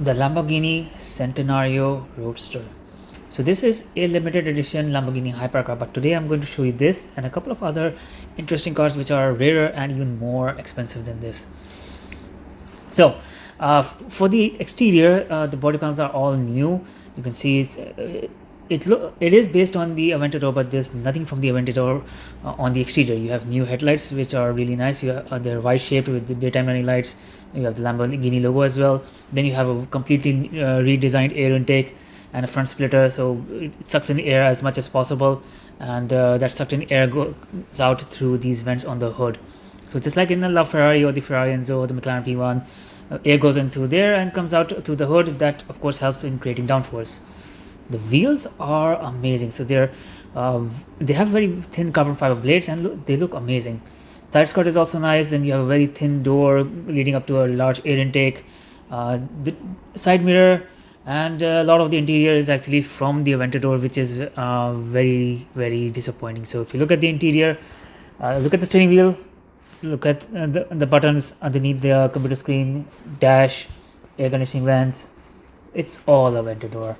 the Lamborghini Centenario Roadster. So this is a limited edition Lamborghini hypercar, but today I'm going to show you this and a couple of other interesting cars which are rarer and even more expensive than this. So for the exterior, the body panels are all new. You can see it is based on the Aventador, but there's nothing from the Aventador on the exterior. You have new headlights which are really nice. They're wide shaped with the daytime running lights. You have the Lamborghini logo as well. Then you have a completely redesigned air intake and a front splitter, so it sucks in the air as much as possible, and that sucked in air goes out through these vents on the hood. So just like in the Ferrari or the Ferrari Enzo or the McLaren P1, air goes into there and comes out to the hood. That of course helps in creating downforce. The wheels are amazing. So they have very thin carbon fiber blades and they look amazing. Side skirt is also nice. Then you have a very thin door leading up to a large air intake. The side mirror and a lot of the interior is actually from the Aventador, which is very disappointing. So if you look at the interior, look at the steering wheel, look at the buttons underneath the computer screen, dash, air conditioning vents. It's all Aventador.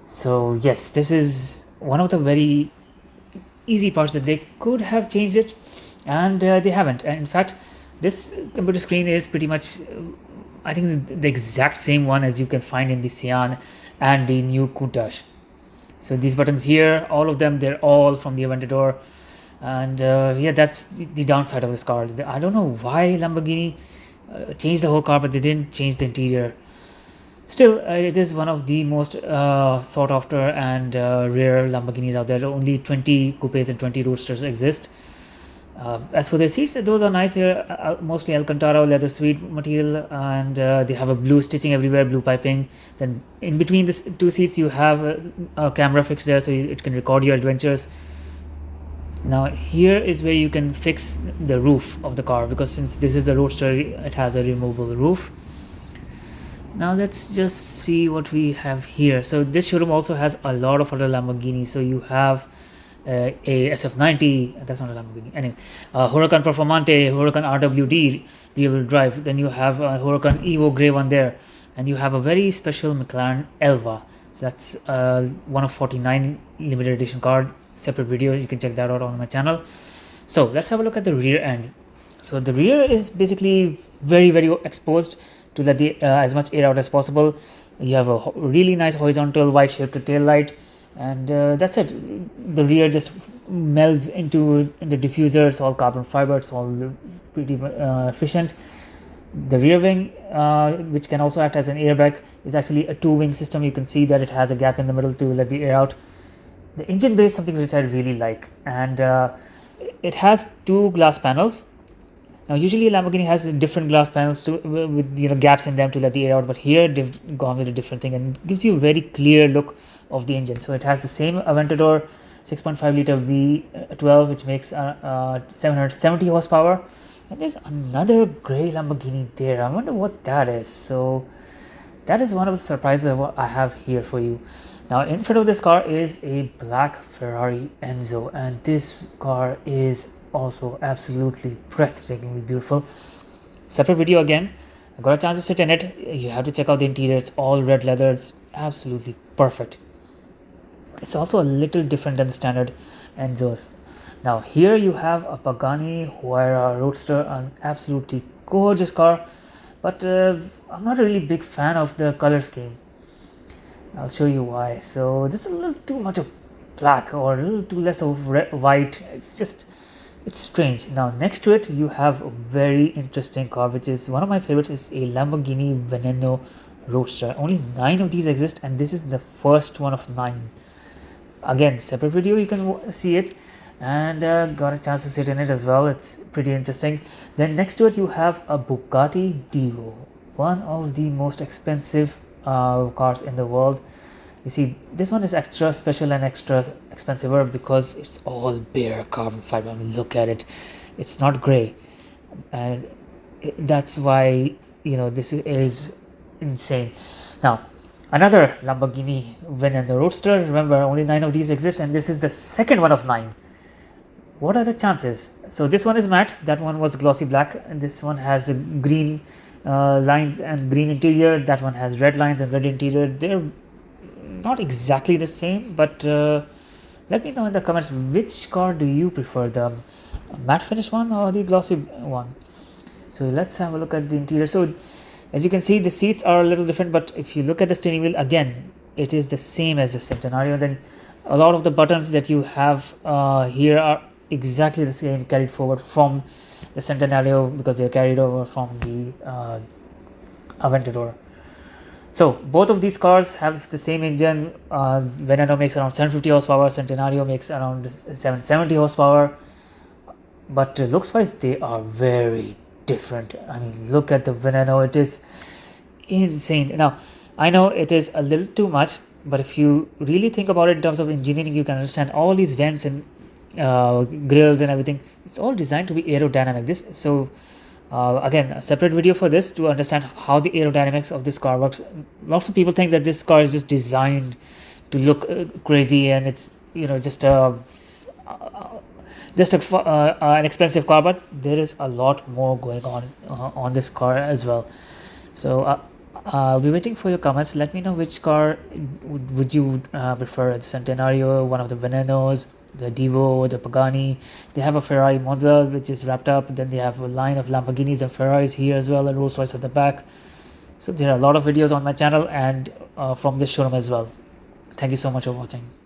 So yes, this is one of the very easy parts that they could have changed it, and they haven't. And in fact, this computer screen is pretty much I think the exact same one as you can find in the Sian and the new Countach. So these buttons here, all of them, they're all from the Aventador. And yeah, that's the downside of this car. I don't know why Lamborghini changed the whole car, but they didn't change the interior. Still, it is one of the most sought after and rare Lamborghinis out there. Only 20 coupes and 20 roadsters exist. As for the seats, those are nice. They're mostly Alcantara leather suede material, and they have a blue stitching everywhere, blue piping. Then in between the two seats, you have a camera fixed there, so it can record your adventures. Now here is where you can fix the roof of the car, because since this is a roadster, it has a removable roof. Now let's just see what we have here. So this showroom also has a lot of other Lamborghinis. So you have a SF90, that's not a Lamborghini, anyway, Huracan Performante, Huracan RWD rear wheel drive. Then you have a Huracan Evo grey one there, and you have a very special McLaren Elva. So that's one of 49 limited edition card. Separate video, you can check that out on my channel. So let's have a look at the rear end. So the rear is basically very exposed to let the as much air out as possible. You have a really nice horizontal wide shaped tail light, and that's it. The rear just melds into the diffuser. It's all carbon fiber. It's all pretty efficient. The rear wing, which can also act as an airbag, is actually a two-wing system. You can see that it has a gap in the middle to let the air out. The engine bay is something which I really like, and it has two glass panels. Now usually Lamborghini has different glass panels with gaps in them to let the air out, but here they've gone with a different thing, and it gives you a very clear look of the engine. So it has the same Aventador 6.5 liter V12, which makes 770 horsepower, and there's another grey Lamborghini there. I wonder what that is. So that is one of the surprises I have here for you. Now in front of this car is a black Ferrari Enzo, and this car is also absolutely breathtakingly beautiful. Separate video again. I got a chance to sit in it. You have to check out the interior. It's all red leather. It's absolutely perfect. It's also a little different than the standard Enzos. Now here you have a Pagani Huayra Roadster, an absolutely gorgeous car, but I'm not a really big fan of the color scheme. I'll show you why. So this is a little too much of black or a little too less of white. It's strange. Now next to it you have a very interesting car, which is one of my favorites. Is a Lamborghini Veneno Roadster. Only 9 of these exist, and this is the first one of 9. Again, separate video, you can see it, and got a chance to sit in it as well. It's pretty interesting. Then next to it you have a Bugatti Divo, one of the most expensive cars in the world. You see, this one is extra special and extra expensive because it's all bare carbon fiber. I mean, look at it. It's not grey, and that's why this is insane. Now another Lamborghini Veneno Roadster. Remember, only 9 of these exist, and this is the second one of 9. What are the chances? So this one is matte, that one was glossy black, and this one has a green lines and green interior. That one has red lines and red interior. They're not exactly the same, but let me know in the comments which car do you prefer, the matte finish one or the glossy one. So let's have a look at the interior. So as you can see, the seats are a little different, but if you look at the steering wheel, again it is the same as the Centenario. Then a lot of the buttons that you have here are exactly the same, carried forward from the Centenario because they are carried over from the Aventador. So both of these cars have the same engine. Veneno makes around 750 horsepower, Centenario makes around 770 horsepower, but looks wise they are very different. I mean, look at the Veneno, it is insane. Now I know it is a little too much, but if you really think about it in terms of engineering, you can understand all these vents and grills and everything. It's all designed to be aerodynamic. Again, a separate video for this to understand how the aerodynamics of this car works. Lots of people think that this car is just designed to look crazy, and it's just an expensive car, but there is a lot more going on this car as well. So I'll be waiting for your comments. Let me know which car would you prefer, the Centenario, one of the Venenos, the Divo, the Pagani. They have a Ferrari Monza which is wrapped up. Then they have a line of Lamborghinis and Ferraris here as well, and Rolls Royce at the back. So there are a lot of videos on my channel and from this showroom as well. Thank you so much for watching.